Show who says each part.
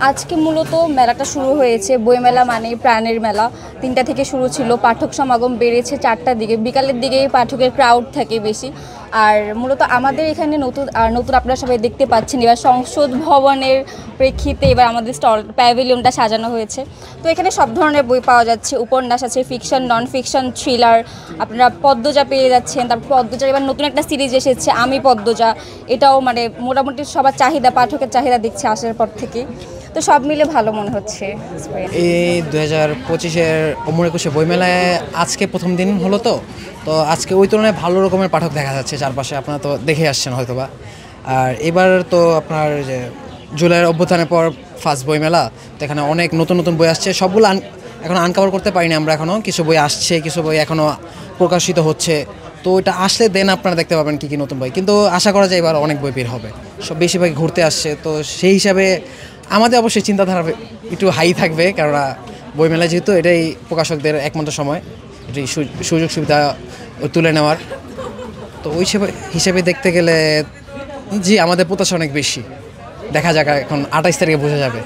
Speaker 1: আজকে মূলত মেলাটা শুরু হয়েছে। বইমেলা মানেই প্রাণের মেলা। ৩টা থেকে শুরু ছিল। পাঠক সমাগম বেড়েছে ৪টার দিকে। বিকালের দিকেই পাঠকের ক্রাউড থাকে বেশি। আর মূলত আমাদের এখানে নতুন আপনারা সবাই দেখতে পাচ্ছেন, এবার সংসদ ভবনের প্রেক্ষিতে এবার আমাদের প্যাভিলিয়নটা সাজানো হয়েছে। তো এখানে সব ধরনের বই পাওয়া যাচ্ছে। উপন্যাস আছে, ফিকশন, নন ফিকশন, থ্রিলার। আপনারা পদ্মজা পেয়ে যাচ্ছেন। তারপর পদ্মজা এবার নতুন একটা সিরিজ এসেছে, আমি পদ্মজা। এটাও মানে মোটামুটি সবার চাহিদা, পাঠকের চাহিদা দেখছে আসার পর থেকে। তো সব মিলে ভালো মনে হচ্ছে।
Speaker 2: এই 2025-এর অমর একুশে বইমেলায় আজকে প্রথম দিন হলো। তো আজকে ওই তুলনায় ভালো রকমের পাঠক দেখা যাচ্ছে চারপাশে, আপনারা তো দেখে আসছেন হয়তোবা। আর এবার তো আপনার যে জুলাইয়ের অভ্যুত্থানের পর ফার্স্ট বইমেলা, তো এখানে অনেক নতুন নতুন বই আসছে। সবগুলো এখন আনকভার করতে পারিনি আমরা এখনও। কিছু বই আসছে, কিছু বই এখনও প্রকাশিত হচ্ছে। তো ওইটা আসলে দেন আপনারা দেখতে পাবেন কী কী নতুন বই। কিন্তু আশা করা যায় এবার অনেক বই বের হবে। সব বেশিরভাগ ঘুরতে আসছে, তো সেই হিসাবে আমাদের অবশ্যই চিন্তাধারা একটু হাই থাকবে, কেননা বইমেলা যেহেতু এটাই প্রকাশকদের একমাত্র সময়, এটি সুযোগ সুবিধা তুলে নেওয়ার। তো ওই হিসেবে দেখতে গেলে জি আমাদের প্রত্যাশা অনেক বেশি। দেখা যাক, এখন 28 তারিখে বোঝা যাবে।